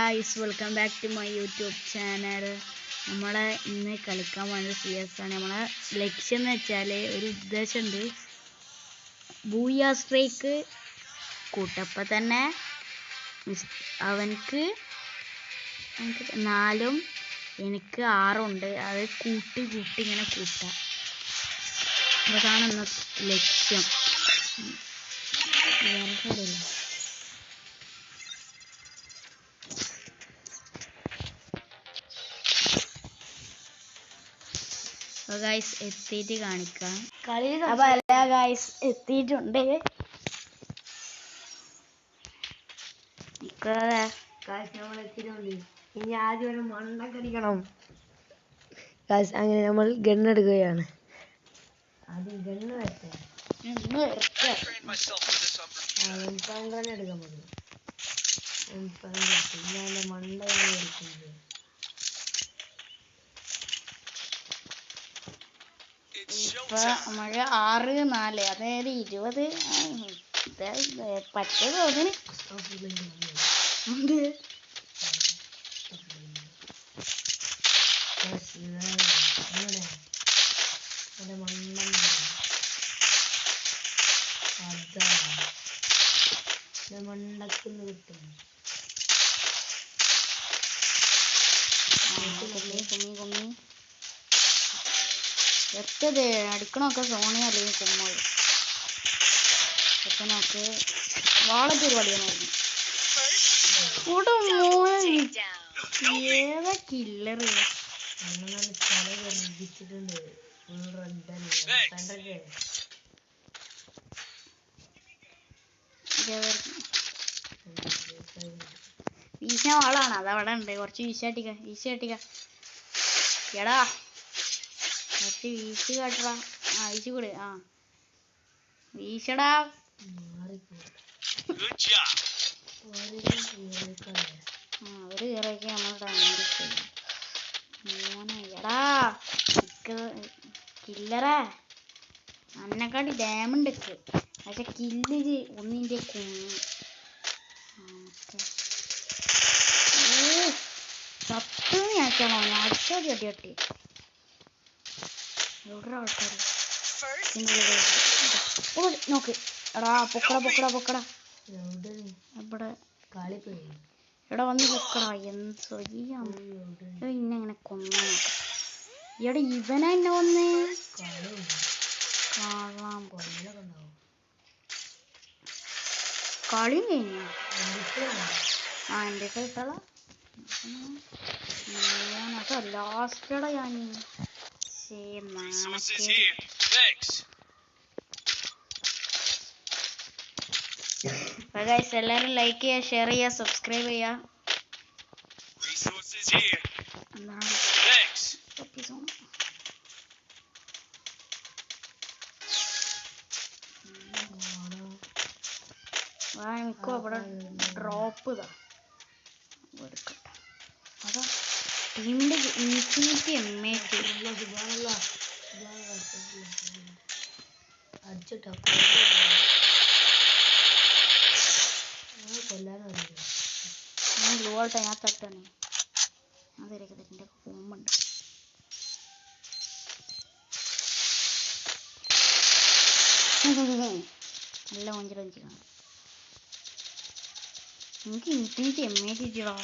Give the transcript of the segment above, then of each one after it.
guys, welcome back to my YouTube channel. നമ്മളെ ഇന്ന് കളിക്കാൻ പോകുന്നത് CS ആണ്. നമ്മളെ ലക്ഷ്യം എന്ന് വെച്ചാൽ ഒരു ഉദ്ദേശമുണ്ട്. ബൂയാ സ്ട്രൈക്ക് കൂട്ടപ്പോൾ തന്നെ അവനക്ക് 4ഉം എനിക്ക് 6ഉം ഉണ്ട്. അത് കൂട്ടി ഇങ്ങനെ കൂട്ടാം. അതാണ് ഇന്നത്തെ ലക്ഷ്യം. ഗൈസ് എത്തിയിട്ട് കാണിക്കാം. അപ്പൊ എല്ലാ ഗൈസ് എത്തിയിട്ടുണ്ട്. ഇനി ആദ്യം ഒരു മണ്ണൊക്കെ അടിക്കണം. അങ്ങനെ നമ്മൾ ഗണ്ണെടുക്കുകയാണ്. ആദ്യം ഗണ്ണ് വരട്ടെ. തന്നെ എടുക്കാൻ മതി. മണ്ണ എടുക്കുന്നത്. ഇപ്പൊ നമ്മള് 6-4 അതായത് 20 പറ്റ തോന്നി മണ്ണക്കുന്ന് കിട്ടും. കുമ്മി എത്തത് അടിക്കണമൊക്കെ സോണി അല്ലെങ്കിൽ കുമ്മോൾ ഒക്കെ നോക്ക് വാളൊക്കെ ഒരു പടിയായിരുന്നു. ഏതാ കില്ലറ് വീശ വാളാണ്. അതവിടെ ഉണ്ട്. കുറച്ച് വീശാട്ടിക്ക എടാ കുറച്ച് വീശ് കാട്ടടാ. വീശി കൂടെ. വീശടാ. അവര് കയറിയൊക്കെ നമ്മളുടെ മോനെ എടാ കില്ലറേ അന്നെക്കാട്ടി ഡാമുണ്ട്. പക്ഷെ കില്ല് ഒന്നിൻ്റെ സത്യം ഞാച്ചാണോ ഞാൻ അടിച്ചാതി അടി എവിടെ ആൾക്കാർ നോക്ക്. എടാ പൊക്കട ഇവിടെ എടാ വന്ന് പൊക്കടാ. എന്ത് ഇന്നെങ്ങനെ കൊന്ന എടാ ഇവനാ എന്നെ വന്ന് കാണാൻ കളി കഴിഞ്ഞ എൻ്റെ കളിത്തള ലാസ്റ്റടാ ഞാൻ എല്ലാരും ലൈക്ക് ചെയ്യുക, ഷെയർ ചെയ്യുക, സബ്സ്ക്രൈബ് ചെയ്യുക. എനിക്കും അവിടെ ഡ്രോപ്പ് ഇതാ എടുക്കട്ടെ. അതാ ടീമിന്റെ ഇൻഫിനിറ്റി MH അടിച്ചിട്ടോ ബ്ലൂ ആൾട്ടാ ഞാൻ തട്ടാണ്. അതിന്റെ കോമ്പുണ്ട്. നല്ല കൊഞ്ചിലാണ്. എനിക്ക് ഇൻഫിനിറ്റി MH ഇടാ.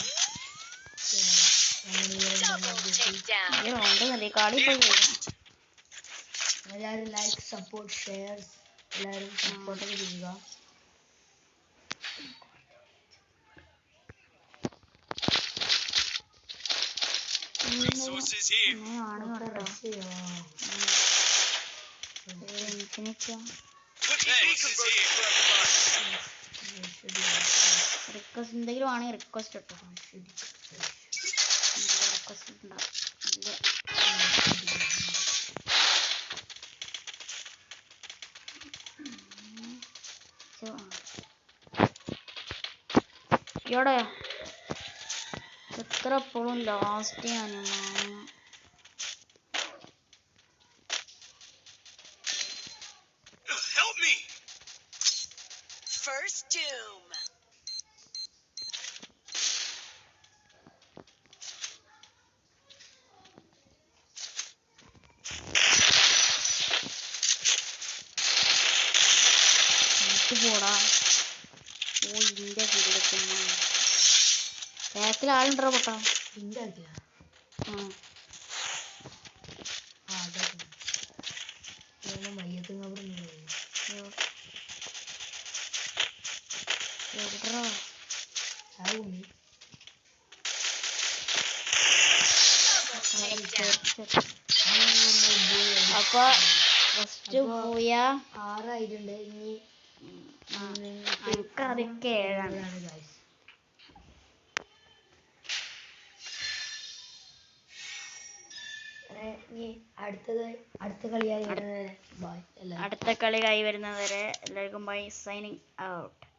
കളി പോയി. എല്ലാവരും ലൈക്ക് സപ്പോർട്ട് ഷെയർ എല്ലാവരും സപ്പോർട്ടൊക്കെ ചെയ്യുക. റിക്വസ്റ്റ് എന്തെങ്കിലും ആണെങ്കിൽ റിക്വസ്റ്റ് ഇട്ടോ. റിക്വസ്റ്റ് ഉണ്ടാവും. ഇവിടെ എത്ര എപ്പോഴും ലാസ്റ്റ് ഞാൻ ബാക്കിൽ ആളുണ്ടോ പൊട്ടാ? ഇണ്ടാക്കിയ മയ്യത്ത് അപ്പൊ ഫസ്റ്റ് പോയ 6 ആയിട്ടുണ്ട്. ഇനി അതൊക്കെ 7 guys. ഇനി അടുത്ത കളിയായി ബൈ. അടുത്ത കളി കൈ വരുന്നവരെ എല്ലാവർക്കും ബൈ, സൈനിങ് ഔട്ട്.